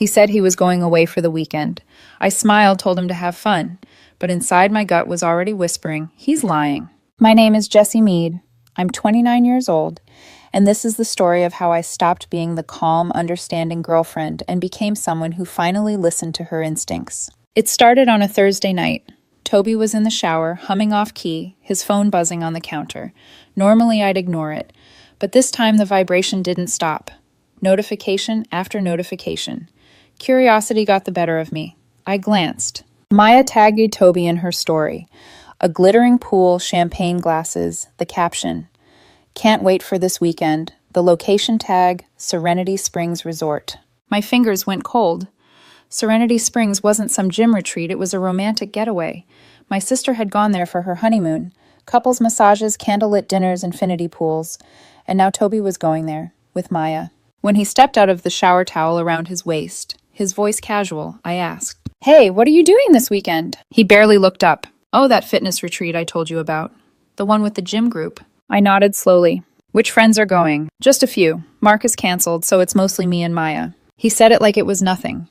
He said he was going away for the weekend. I smiled, told him to have fun, but inside my gut was already whispering, he's lying. My name is Jessie Mead. I'm 29 years old, and this is the story of how I stopped being the calm, understanding girlfriend and became someone who finally listened to her instincts. It started on a Thursday night. Toby was in the shower, humming off key, his phone buzzing on the counter. Normally I'd ignore it, but this time the vibration didn't stop. Notification after notification. Curiosity got the better of me. I glanced. Maya tagged Toby in her story. A glittering pool, champagne glasses, the caption, "Can't wait for this weekend." The location tag, Serenity Springs Resort. My fingers went cold. Serenity Springs wasn't some gym retreat, it was a romantic getaway. My sister had gone there for her honeymoon. Couples massages, candlelit dinners, infinity pools. And now Toby was going there, with Maya. When he stepped out of the shower towel around his waist, his voice casual, I asked, "Hey, what are you doing this weekend?" He barely looked up. "Oh, that fitness retreat I told you about. The one with the gym group." I nodded slowly. "Which friends are going?" "Just a few. Mark is canceled, so it's mostly me and Maya." He said it like it was nothing.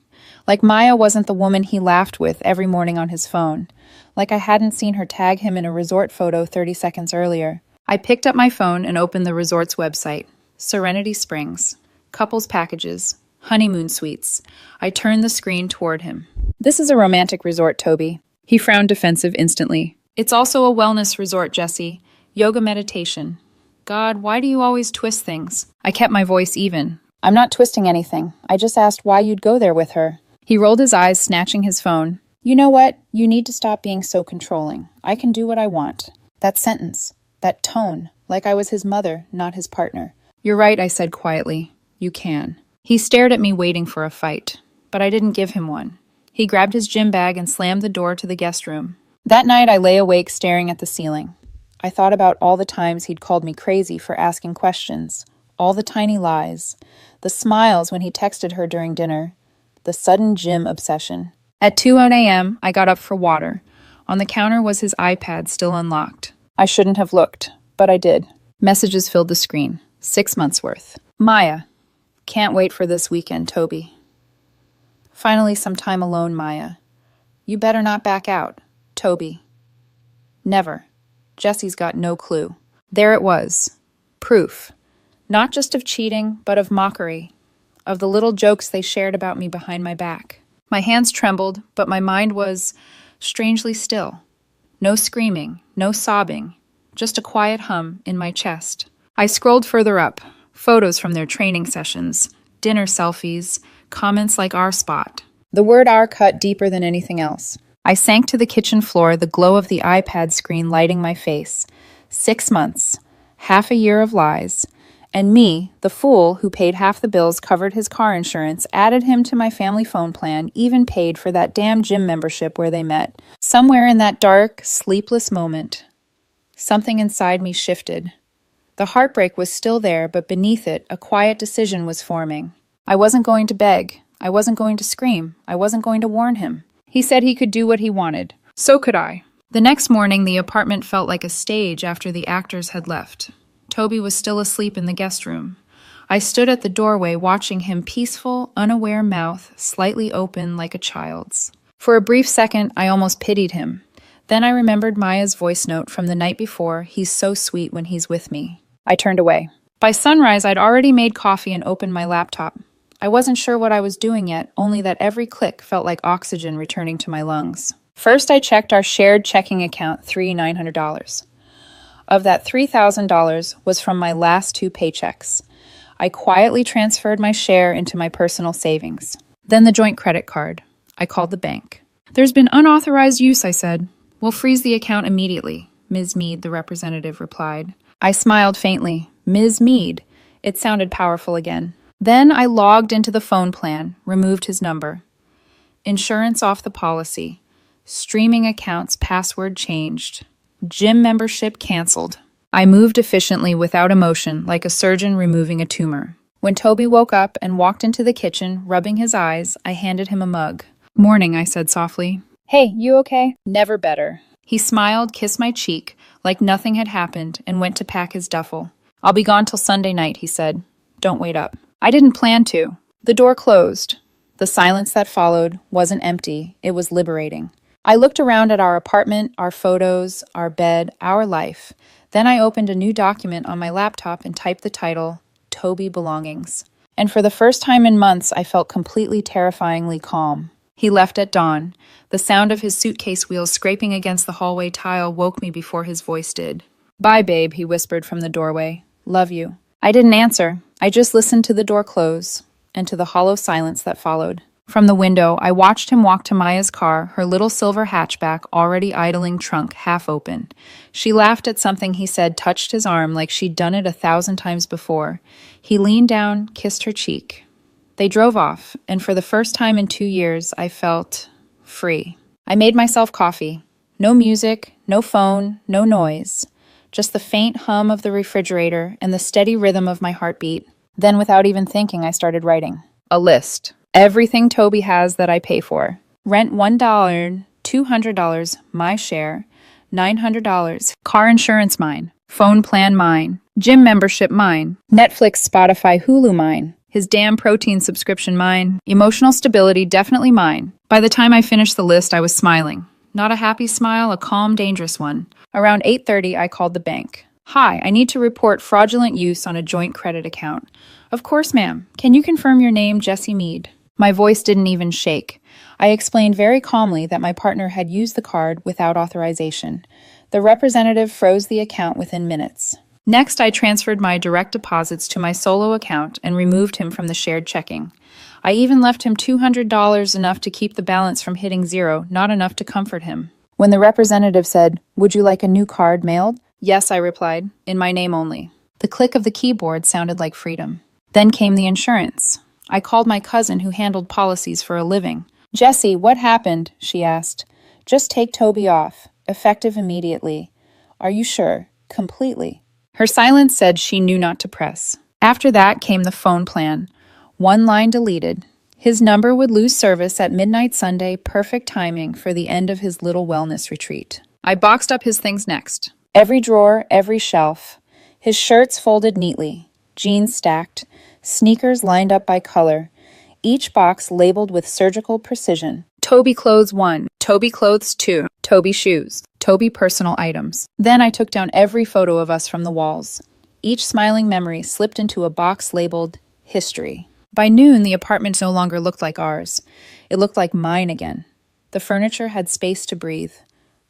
Like Maya wasn't the woman he laughed with every morning on his phone. Like I hadn't seen her tag him in a resort photo 30 seconds earlier. I picked up my phone and opened the resort's website. Serenity Springs. Couples packages. Honeymoon suites. I turned the screen toward him. "This is a romantic resort, Toby." He frowned defensive instantly. "It's also a wellness resort, Jessie. Yoga meditation." "God, why do you always twist things?" I kept my voice even. "I'm not twisting anything. I just asked why you'd go there with her." He rolled his eyes, snatching his phone. "You know what? You need to stop being so controlling. I can do what I want." That sentence, that tone, like I was his mother, not his partner. "You're right," I said quietly. "You can." He stared at me, waiting for a fight, but I didn't give him one. He grabbed his gym bag and slammed the door to the guest room. That night I lay awake staring at the ceiling. I thought about all the times he'd called me crazy for asking questions, all the tiny lies, the smiles when he texted her during dinner, the sudden gym obsession. At 2 a.m., I got up for water. On the counter was his iPad, still unlocked. I shouldn't have looked, but I did. Messages filled the screen. 6 months worth. Maya. Can't wait for this weekend, Toby. Finally, some time alone, Maya. You better not back out. Toby. Never. Jessie's got no clue. There it was. Proof. Not just of cheating, but of mockery. Of the little jokes they shared about me behind my back. My hands trembled, but my mind was strangely still. No screaming, no sobbing, just a quiet hum in my chest. I scrolled further up. Photos from their training sessions, dinner selfies, comments like "our spot." The word "our" cut deeper than anything else. I sank to the kitchen floor, the glow of the iPad screen lighting my face. 6 months, half a year of lies, and me, the fool who paid half the bills, covered his car insurance, added him to my family phone plan, even paid for that damn gym membership where they met. Somewhere in that dark, sleepless moment, something inside me shifted. The heartbreak was still there, but beneath it, a quiet decision was forming. I wasn't going to beg. I wasn't going to scream. I wasn't going to warn him. He said he could do what he wanted. So could I. The next morning, the apartment felt like a stage after the actors had left. Toby was still asleep in the guest room. I stood at the doorway watching him, peaceful, unaware mouth, slightly open like a child's. For a brief second, I almost pitied him. Then I remembered Maya's voice note from the night before, "He's so sweet when he's with me." I turned away. By sunrise, I'd already made coffee and opened my laptop. I wasn't sure what I was doing yet, only that every click felt like oxygen returning to my lungs. First, I checked our shared checking account, $900. Of that, $3,000 was from my last 2 paychecks. I quietly transferred my share into my personal savings. Then the joint credit card. I called the bank. "There's been unauthorized use," I said. "We'll freeze the account immediately," Ms. Mead, the representative, replied. I smiled faintly. Ms. Mead. It sounded powerful again. Then I logged into the phone plan, removed his number. Insurance off the policy. Streaming accounts password changed. Gym membership canceled. I moved efficiently without emotion, like a surgeon removing a tumor. When Toby woke up and walked into the kitchen, rubbing his eyes, I handed him a mug. "Morning," I said softly. "Hey, you okay?" "Never better." He smiled, kissed my cheek, like nothing had happened, and went to pack his duffel. "I'll be gone till Sunday night," he said. "Don't wait up." I didn't plan to. The door closed. The silence that followed wasn't empty, it was liberating. I looked around at our apartment, our photos, our bed, our life. Then I opened a new document on my laptop and typed the title, Toby Belongings. And for the first time in months, I felt completely terrifyingly calm. He left at dawn. The sound of his suitcase wheels scraping against the hallway tile woke me before his voice did. "Bye, babe," he whispered from the doorway. "Love you." I didn't answer. I just listened to the door close and to the hollow silence that followed. From the window, I watched him walk to Maya's car, her little silver hatchback already idling trunk half open. She laughed at something he said touched his arm like she'd done it 1,000 times before. He leaned down, kissed her cheek. They drove off, and for the first time in 2 years, I felt free. I made myself coffee. No music, no phone, no noise. Just the faint hum of the refrigerator and the steady rhythm of my heartbeat. Then, without even thinking, I started writing. A list. Everything Toby has that I pay for. Rent $1, $200, my share, $900, car insurance mine, phone plan mine, gym membership mine, Netflix, Spotify, Hulu mine, his damn protein subscription mine, emotional stability definitely mine. By the time I finished the list, I was smiling. Not a happy smile, a calm, dangerous one. Around 8:30, I called the bank. "Hi, I need to report fraudulent use on a joint credit account." "Of course, ma'am. Can you confirm your name, Jesse Mead?" My voice didn't even shake. I explained very calmly that my partner had used the card without authorization. The representative froze the account within minutes. Next, I transferred my direct deposits to my solo account and removed him from the shared checking. I even left him $200, enough to keep the balance from hitting zero, not enough to comfort him. When the representative said, "Would you like a new card mailed?" "Yes," I replied, "in my name only." The click of the keyboard sounded like freedom. Then came the insurance. I called my cousin who handled policies for a living. "Jesse, what happened?" she asked. "Just take Toby off. Effective immediately." "Are you sure? Completely." Her silence said she knew not to press. After that came the phone plan. One line deleted. His number would lose service at midnight Sunday, perfect timing for the end of his little wellness retreat. I boxed up his things next. Every drawer, every shelf. His shirts folded neatly. Jeans stacked. Sneakers lined up by color. Each box labeled with surgical precision. Toby Clothes 1, Toby Clothes 2, Toby Shoes, Toby Personal Items. Then I took down every photo of us from the walls. Each smiling memory slipped into a box labeled History. By noon, the apartment no longer looked like ours. It looked like mine again. The furniture had space to breathe.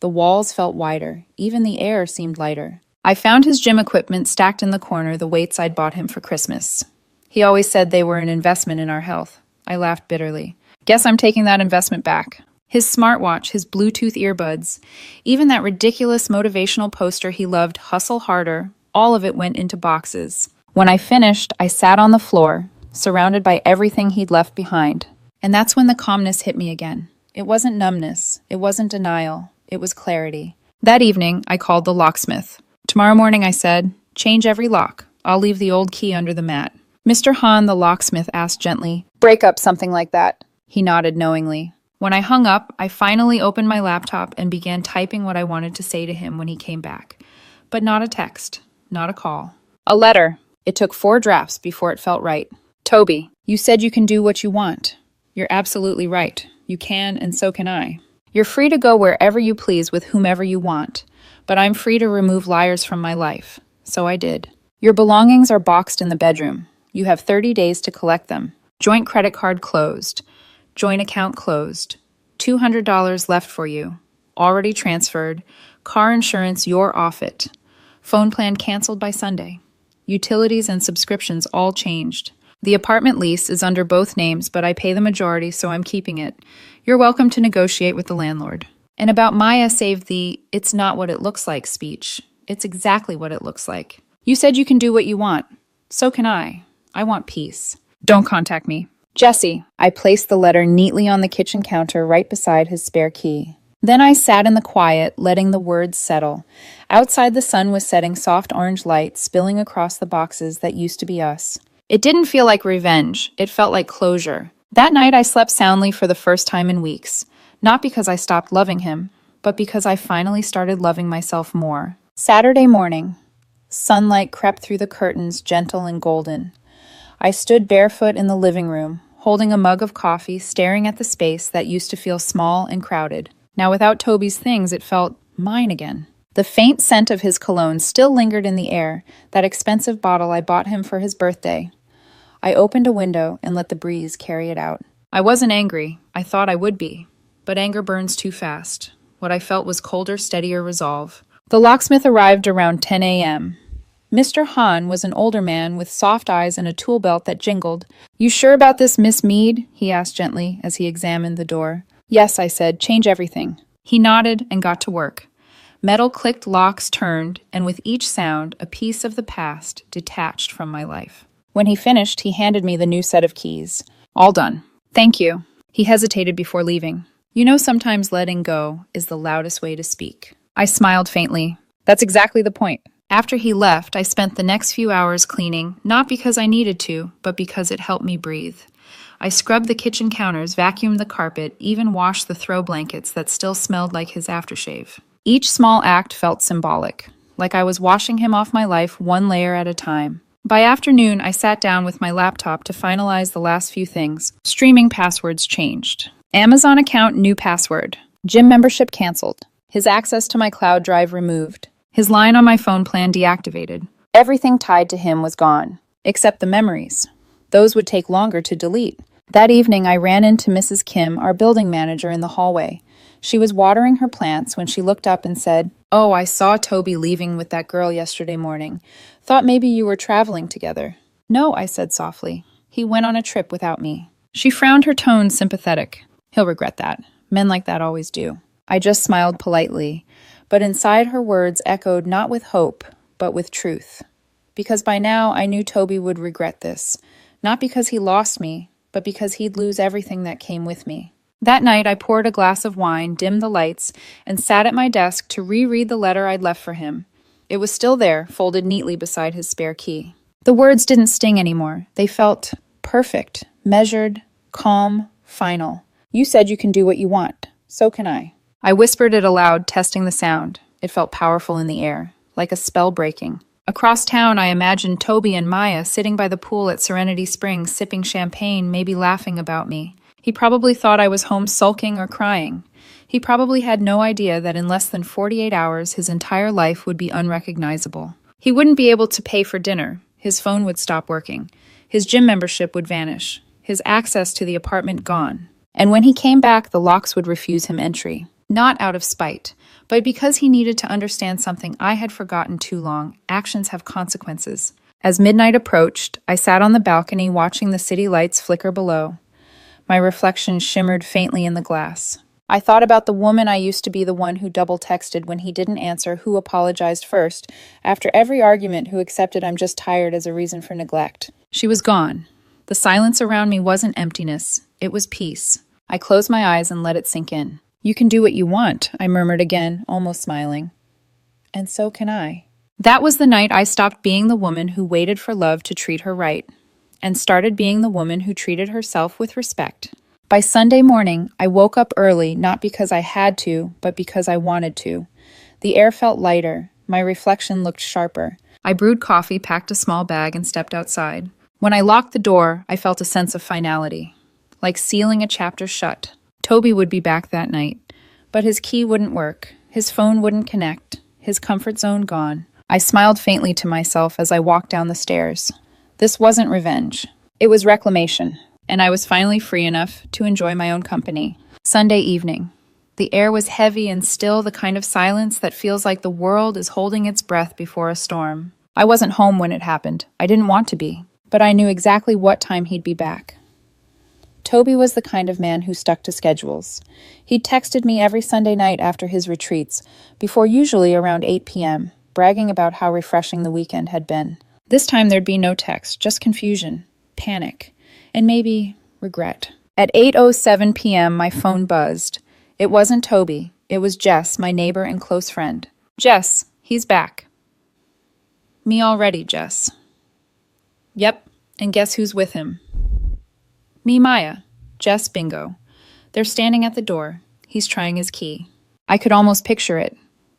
The walls felt wider. Even the air seemed lighter. I found his gym equipment stacked in the corner, the weights I'd bought him for Christmas. He always said they were an investment in our health. I laughed bitterly. Guess I'm taking that investment back. His smartwatch, his Bluetooth earbuds, even that ridiculous motivational poster he loved, Hustle Harder, all of it went into boxes. When I finished, I sat on the floor, surrounded by everything he'd left behind. And that's when the calmness hit me again. It wasn't numbness. It wasn't denial. It was clarity. That evening, I called the locksmith. "Tomorrow morning," I said, "change every lock. I'll leave the old key under the mat." Mr. Hahn, the locksmith, asked gently, "Break up something like that." He nodded knowingly. When I hung up, I finally opened my laptop and began typing what I wanted to say to him when he came back. But not a text, not a call. A letter. It took 4 drafts before it felt right. "Toby, you said you can do what you want. You're absolutely right. You can, and so can I. You're free to go wherever you please with whomever you want, but I'm free to remove liars from my life. So I did. Your belongings are boxed in the bedroom. You have 30 days to collect them. Joint credit card closed. Joint account closed. $200 left for you. Already transferred. Car insurance, you're off it. Phone plan canceled by Sunday. Utilities and subscriptions all changed. The apartment lease is under both names, but I pay the majority, so I'm keeping it. You're welcome to negotiate with the landlord." And about Maya saved the "it's not what it looks like" speech. It's exactly what it looks like. You said you can do what you want. So can I. I want peace. Don't contact me. Jesse. I placed the letter neatly on the kitchen counter right beside his spare key. Then I sat in the quiet, letting the words settle. Outside, the sun was setting soft orange light, spilling across the boxes that used to be us. It didn't feel like revenge. It felt like closure. That night, I slept soundly for the first time in weeks. Not because I stopped loving him, but because I finally started loving myself more. Saturday morning. Sunlight crept through the curtains, gentle and golden. I stood barefoot in the living room, holding a mug of coffee, staring at the space that used to feel small and crowded. Now, without Toby's things, it felt mine again. The faint scent of his cologne still lingered in the air, that expensive bottle I bought him for his birthday. I opened a window and let the breeze carry it out. I wasn't angry. I thought I would be. But anger burns too fast. What I felt was colder, steadier resolve. The locksmith arrived around 10 a.m. Mr. Hahn was an older man with soft eyes and a tool belt that jingled. "You sure about this, Miss Mead?" he asked gently as he examined the door. "Yes," I said. "Change everything." He nodded and got to work. Metal clicked, locks turned, and with each sound, a piece of the past detached from my life. When he finished, he handed me the new set of keys. "All done." "Thank you." He hesitated before leaving. "You know, sometimes letting go is the loudest way to speak." I smiled faintly. "That's exactly the point." After he left, I spent the next few hours cleaning, not because I needed to, but because it helped me breathe. I scrubbed the kitchen counters, vacuumed the carpet, even washed the throw blankets that still smelled like his aftershave. Each small act felt symbolic, like I was washing him off my life one layer at a time. By afternoon, I sat down with my laptop to finalize the last few things. Streaming passwords changed. Amazon account new password. Gym membership canceled. His access to my cloud drive removed. His line on my phone plan deactivated. Everything tied to him was gone, except the memories. Those would take longer to delete. That evening, I ran into Mrs. Kim, our building manager, in the hallway. She was watering her plants when she looked up and said, "Oh, I saw Toby leaving with that girl yesterday morning. Thought maybe you were traveling together." "No," I said softly. "He went on a trip without me." She frowned, her tone sympathetic. "He'll regret that. Men like that always do." I just smiled politely, but inside her words echoed not with hope, but with truth. Because by now I knew Toby would regret this, not because he lost me, but because he'd lose everything that came with me. That night I poured a glass of wine, dimmed the lights, and sat at my desk to reread the letter I'd left for him. It was still there, folded neatly beside his spare key. The words didn't sting anymore. They felt perfect, measured, calm, final. "You said you can do what you want. So can I." I whispered it aloud, testing the sound. It felt powerful in the air, like a spell breaking. Across town, I imagined Toby and Maya sitting by the pool at Serenity Springs, sipping champagne, maybe laughing about me. He probably thought I was home sulking or crying. He probably had no idea that in less than 48 hours, his entire life would be unrecognizable. He wouldn't be able to pay for dinner. His phone would stop working. His gym membership would vanish. His access to the apartment gone. And when he came back, the locks would refuse him entry. Not out of spite, but because he needed to understand something I had forgotten too long. Actions have consequences. As midnight approached, I sat on the balcony watching the city lights flicker below. My reflection shimmered faintly in the glass. I thought about the woman I used to be, the one who double-texted when he didn't answer, who apologized first, after every argument, who accepted "I'm just tired" as a reason for neglect. She was gone. The silence around me wasn't emptiness. It was peace. I closed my eyes and let it sink in. "You can do what you want," I murmured again, almost smiling. "And so can I." That was the night I stopped being the woman who waited for love to treat her right, and started being the woman who treated herself with respect. By Sunday morning, I woke up early, not because I had to, but because I wanted to. The air felt lighter. My reflection looked sharper. I brewed coffee, packed a small bag, and stepped outside. When I locked the door, I felt a sense of finality, like sealing a chapter shut. Toby would be back that night, but his key wouldn't work. His phone wouldn't connect. His comfort zone gone. I smiled faintly to myself as I walked down the stairs. This wasn't revenge. It was reclamation, and I was finally free enough to enjoy my own company. Sunday evening. The air was heavy and still, the kind of silence that feels like the world is holding its breath before a storm. I wasn't home when it happened. I didn't want to be, but I knew exactly what time he'd be back. Toby was the kind of man who stuck to schedules. He'd texted me every Sunday night after his retreats, before usually around 8 p.m., bragging about how refreshing the weekend had been. This time there'd be no text, just confusion, panic, and maybe regret. At 8:07 p.m., my phone buzzed. It wasn't Toby. It was Jess, my neighbor and close friend. "Jess, he's back." "Me already, Jess." "Yep, and guess who's with him?" "Me, Maya." "Jess, bingo." They're standing at the door. He's trying his key. I could almost picture it.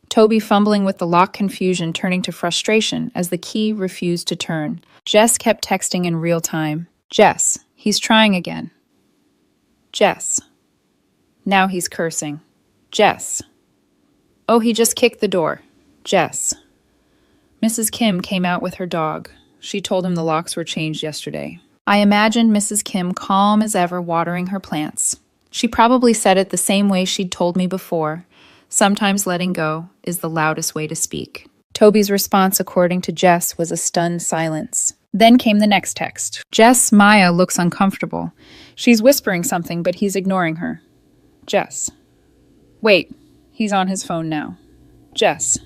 Toby fumbling with the lock, confusion turning to frustration as the key refused to turn. Jess kept texting in real time. "Jess, He's trying again. Jess. Now he's cursing. Jess. Oh, he just kicked the door. Jess. Mrs. Kim came out with her dog. She told him the locks were changed yesterday. I imagined Mrs. Kim calm as ever watering her plants. She probably said it the same way she'd told me before. Sometimes letting go is the loudest way to speak. Toby's response, according to Jess, was a stunned silence. Then came the next text. Jess, Maya looks uncomfortable. She's whispering something, but he's ignoring her. Jess. Wait, he's on his phone now. Jess.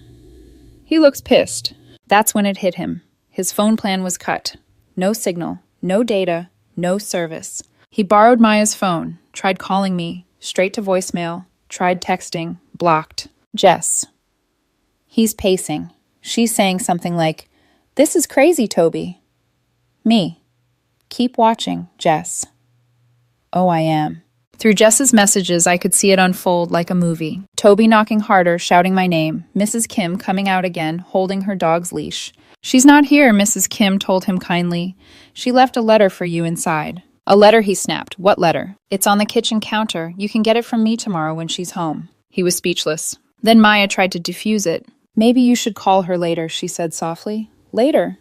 He looks pissed. That's when it hit him. His phone plan was cut. No signal, no data, no service. He borrowed Maya's phone, tried calling me, straight to voicemail, tried texting, blocked. Jess. He's pacing. She's saying something like, "This is crazy, Toby." Me. "Keep watching, Jess." Oh, I am. Through Jess's messages, I could see it unfold like a movie. Toby knocking harder, shouting my name. Mrs. Kim coming out again, holding her dog's leash. "She's not here," Mrs. Kim told him kindly. "She left a letter for you inside." "A letter," he snapped. "What letter?" "It's on the kitchen counter. You can get it from me tomorrow when she's home." He was speechless. Then Maya tried to defuse it. "Maybe you should call her later," she said softly. "Later?"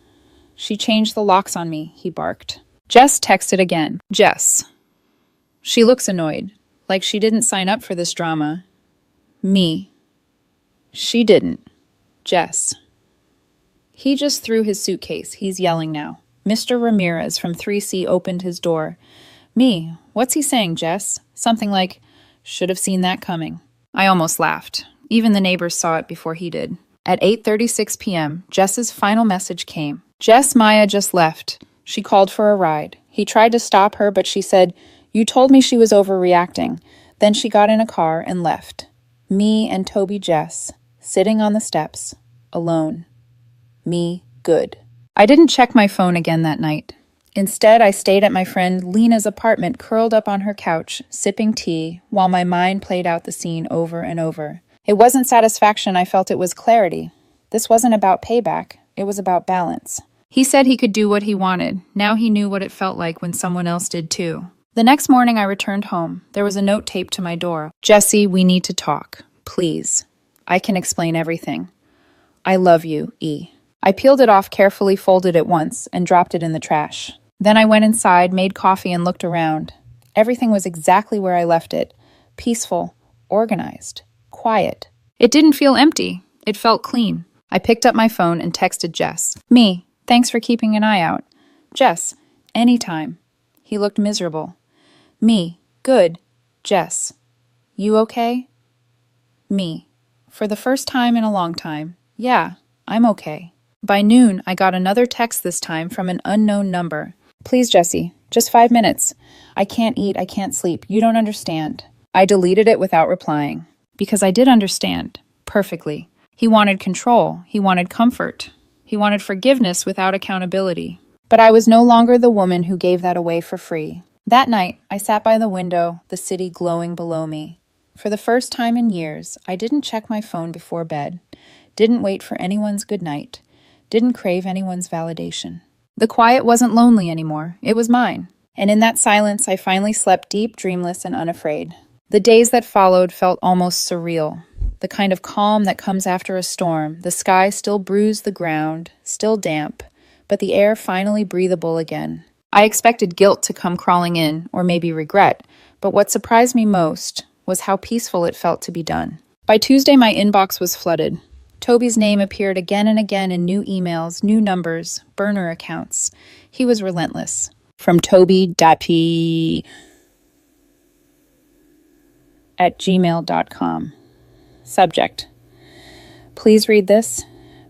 "She changed the locks on me," he barked. Jess texted again. Jess. She looks annoyed, like she didn't sign up for this drama. Me. She didn't. Jess. He just threw his suitcase. He's yelling now. Mr. Ramirez from 3C opened his door. Me. What's he saying, Jess? Something like, "Should have seen that coming." I almost laughed. Even the neighbors saw it before he did. At 8:36 p.m., Jess's final message came. Jess, Maya just left. She called for a ride. He tried to stop her, but she said, "You told me she was overreacting." Then she got in a car and left. Me and Toby Jess, sitting on the steps, alone. Me, good. I didn't check my phone again that night. Instead, I stayed at my friend Lena's apartment, curled up on her couch, sipping tea, while my mind played out the scene over and over. It wasn't satisfaction, I felt it was clarity. This wasn't about payback, it was about balance. He said he could do what he wanted. Now he knew what it felt like when someone else did too. The next morning I returned home. There was a note taped to my door. "Jesse, we need to talk. Please. I can explain everything. I love you, E." I peeled it off, carefully folded it once, and dropped it in the trash. Then I went inside, made coffee, and looked around. Everything was exactly where I left it. Peaceful, organized, quiet. It didn't feel empty. It felt clean. I picked up my phone and texted Jess. Me, thanks for keeping an eye out. Jess, anytime. He looked miserable. Me, good. Jess, you okay? Me, for the first time in a long time. Yeah, I'm okay. By noon, I got another text this time from an unknown number. "Please, Jesse, just 5 minutes. I can't eat, I can't sleep. You don't understand." I deleted it without replying. Because I did understand. Perfectly. He wanted control. He wanted comfort. He wanted forgiveness without accountability. But I was no longer the woman who gave that away for free. That night, I sat by the window, the city glowing below me. For the first time in years, I didn't check my phone before bed. Didn't wait for anyone's good night. Didn't crave anyone's validation. The quiet wasn't lonely anymore. It was mine. And in that silence, I finally slept deep, dreamless, and unafraid. The days that followed felt almost surreal. The kind of calm that comes after a storm. The sky still bruised the ground, still damp, but the air finally breathable again. I expected guilt to come crawling in, or maybe regret, but what surprised me most was how peaceful it felt to be done. By Tuesday, my inbox was flooded. Toby's name appeared again and again in new emails, new numbers, burner accounts. He was relentless. From toby.p@gmail.com. Subject: Please read this.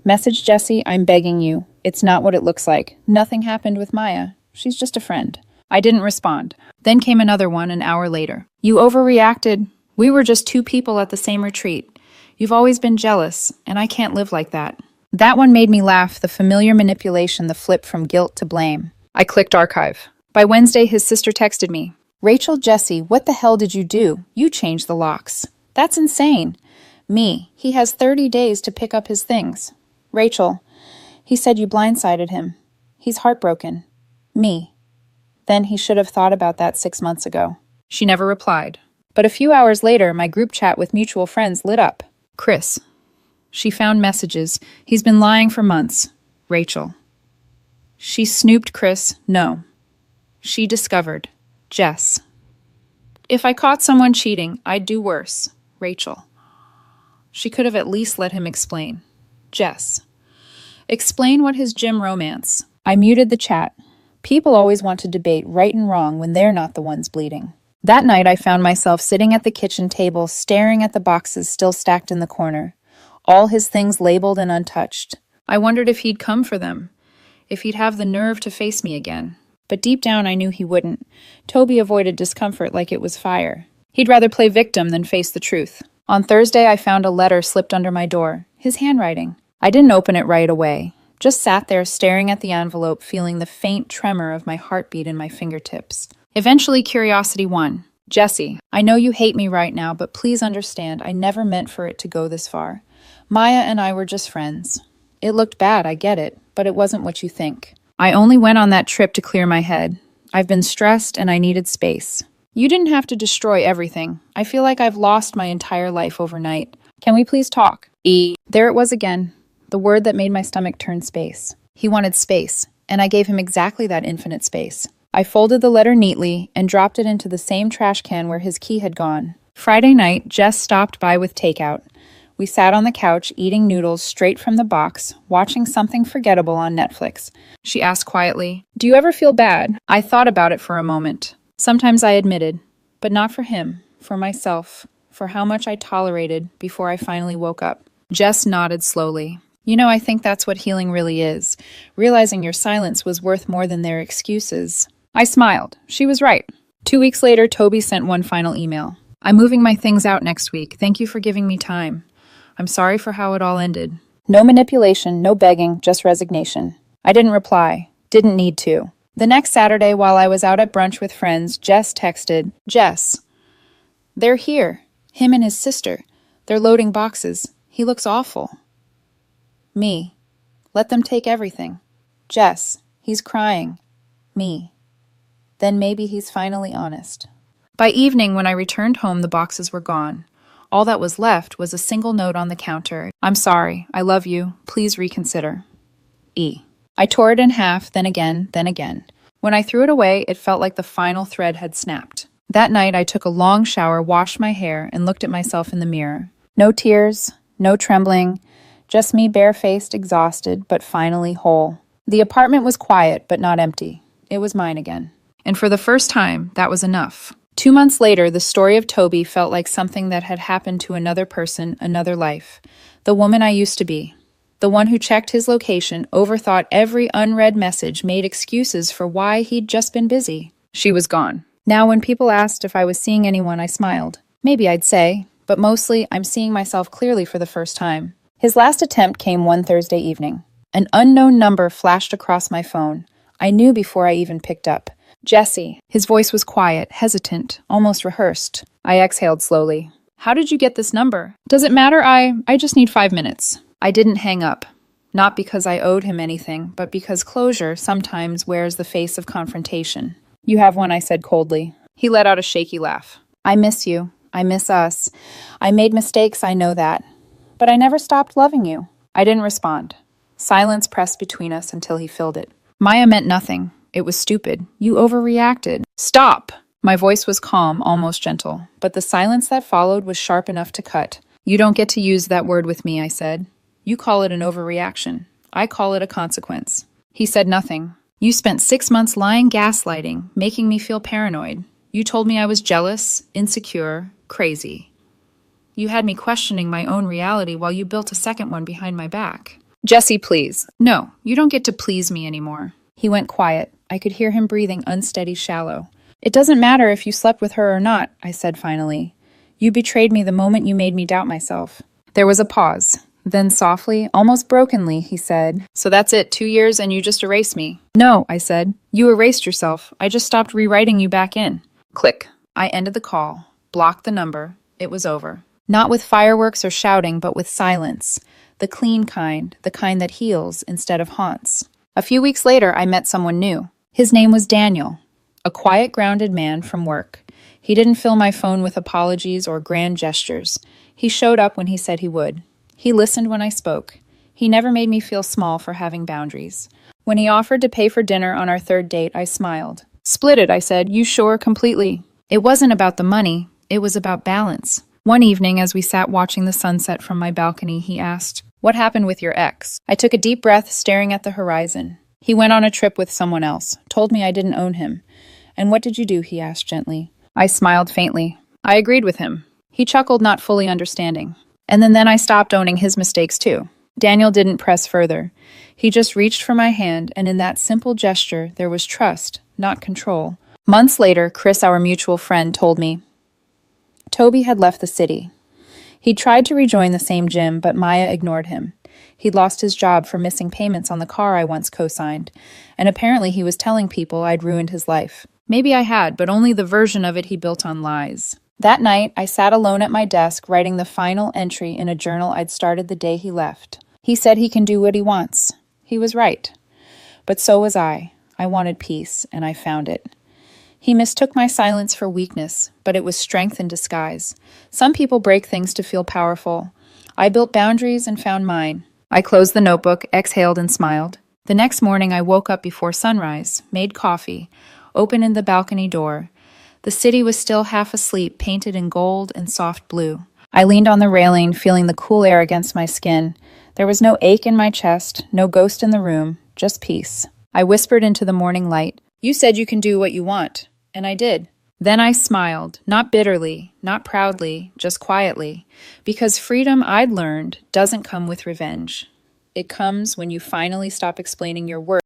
Message Jesse, I'm begging you. It's not what it looks like. Nothing happened with Maya. She's just a friend. I didn't respond. Then came another one an hour later. You overreacted. We were just two people at the same retreat. You've always been jealous, and I can't live like that. That one made me laugh, the familiar manipulation, the flip from guilt to blame. I clicked archive. By Wednesday, his sister texted me. Rachel, Jesse, what the hell did you do? You changed the locks. That's insane. Me, he has 30 days to pick up his things. Rachel, he said you blindsided him. He's heartbroken. Me, Then he should have thought about that 6 months ago. She never replied. But a few hours later, my group chat with mutual friends lit up. Chris. She found messages. He's been lying for months. Rachel. She snooped Chris. No. She discovered. Jess. If I caught someone cheating, I'd do worse. Rachel. She could have at least let him explain. Jess. Explain what his gym romance. I muted the chat. People always want to debate right and wrong when they're not the ones bleeding. That night, I found myself sitting at the kitchen table, staring at the boxes still stacked in the corner. All his things labeled and untouched. I wondered if he'd come for them. If he'd have the nerve to face me again. But deep down, I knew he wouldn't. Toby avoided discomfort like it was fire. He'd rather play victim than face the truth. On Thursday, I found a letter slipped under my door. His handwriting. I didn't open it right away. Just sat there staring at the envelope, feeling the faint tremor of my heartbeat in my fingertips. Eventually, curiosity won. Jesse, I know you hate me right now, but please understand, I never meant for it to go this far. Maya and I were just friends. It looked bad, I get it, but it wasn't what you think. I only went on that trip to clear my head. I've been stressed and I needed space. You didn't have to destroy everything. I feel like I've lost my entire life overnight. Can we please talk? There it was again, the word that made my stomach turn space. He wanted space, and I gave him exactly that infinite space. I folded the letter neatly and dropped it into the same trash can where his key had gone. Friday night, Jess stopped by with takeout. We sat on the couch eating noodles straight from the box, watching something forgettable on Netflix. She asked quietly, "Do you ever feel bad?" I thought about it for a moment. Sometimes I admitted, but not for him, for myself, for how much I tolerated before I finally woke up. Jess nodded slowly. You know, I think that's what healing really is, realizing your silence was worth more than their excuses. I smiled. She was right. 2 weeks later, Toby sent one final email. I'm moving my things out next week. Thank you for giving me time. I'm sorry for how it all ended. No manipulation, no begging, just resignation. I didn't reply. Didn't need to. The next Saturday, while I was out at brunch with friends, Jess texted, Jess. They're here. Him and his sister. They're loading boxes. He looks awful. Me. Let them take everything. Jess. He's crying. Me. Then maybe he's finally honest. By evening, when I returned home, the boxes were gone. All that was left was a single note on the counter. I'm sorry. I love you. Please reconsider. E. I tore it in half, then again, then again. When I threw it away, it felt like the final thread had snapped. That night, I took a long shower, washed my hair, and looked at myself in the mirror. No tears, no trembling, just me barefaced, exhausted, but finally whole. The apartment was quiet, but not empty. It was mine again. And for the first time, that was enough. 2 months later, the story of Toby felt like something that had happened to another person, another life. The woman I used to be. The one who checked his location, overthought every unread message, made excuses for why he'd just been busy. She was gone. Now, when people asked if I was seeing anyone, I smiled. Maybe I'd say, but mostly, I'm seeing myself clearly for the first time. His last attempt came one Thursday evening. An unknown number flashed across my phone. I knew before I even picked up. Jesse. His voice was quiet, hesitant, almost rehearsed. I exhaled slowly. How did you get this number? Does it matter? I just need 5 minutes. I didn't hang up. Not because I owed him anything, but because closure sometimes wears the face of confrontation. You have one, I said coldly. He let out a shaky laugh. I miss you. I miss us. I made mistakes, I know that. But I never stopped loving you. I didn't respond. Silence pressed between us until he filled it. Maya meant nothing. It was stupid. You overreacted. Stop! My voice was calm, almost gentle, but the silence that followed was sharp enough to cut. You don't get to use that word with me, I said. You call it an overreaction. I call it a consequence. He said nothing. You spent 6 months lying gaslighting, making me feel paranoid. You told me I was jealous, insecure, crazy. You had me questioning my own reality while you built a second one behind my back. Jesse, please. No, you don't get to please me anymore. He went quiet. I could hear him breathing unsteady, shallow. It doesn't matter if you slept with her or not, I said finally. You betrayed me the moment you made me doubt myself. There was a pause. Then softly, almost brokenly, he said, So that's it, 2 years and you just erased me. No, I said. You erased yourself. I just stopped rewriting you back in. Click. I ended the call, blocked the number. It was over. Not with fireworks or shouting, but with silence. The clean kind, the kind that heals instead of haunts. A few weeks later, I met someone new. His name was Daniel. A quiet, grounded man from work. He didn't fill my phone with apologies or grand gestures. He showed up when he said he would. He listened when I spoke. He never made me feel small for having boundaries. When he offered to pay for dinner on our third date, I smiled. Split it, I said. You sure? Completely. It wasn't about the money. It was about balance. One evening, as we sat watching the sunset from my balcony, he asked, "What happened with your ex?" I took a deep breath, staring at the horizon. He went on a trip with someone else, told me I didn't own him. "And what did you do?" he asked gently. I smiled faintly. I agreed with him. He chuckled, not fully understanding. And then I stopped owning his mistakes too. Daniel didn't press further. He just reached for my hand, and in that simple gesture, there was trust, not control. Months later, Chris, our mutual friend, told me Toby had left the city. He'd tried to rejoin the same gym, but Maya ignored him. He'd lost his job for missing payments on the car I once co-signed, and apparently he was telling people I'd ruined his life. Maybe I had, but only the version of it he built on lies. That night, I sat alone at my desk writing the final entry in a journal I'd started the day he left. He said he can do what he wants. He was right. But so was I. I wanted peace, and I found it. He mistook my silence for weakness, but it was strength in disguise. Some people break things to feel powerful. I built boundaries and found mine. I closed the notebook, exhaled, and smiled. The next morning, I woke up before sunrise, made coffee, opened the balcony door. The city was still half asleep, painted in gold and soft blue. I leaned on the railing, feeling the cool air against my skin. There was no ache in my chest, no ghost in the room, just peace. I whispered into the morning light, "You said you can do what you want." And I did. Then I smiled, not bitterly, not proudly, just quietly, because freedom, I'd learned, doesn't come with revenge. It comes when you finally stop explaining your worth.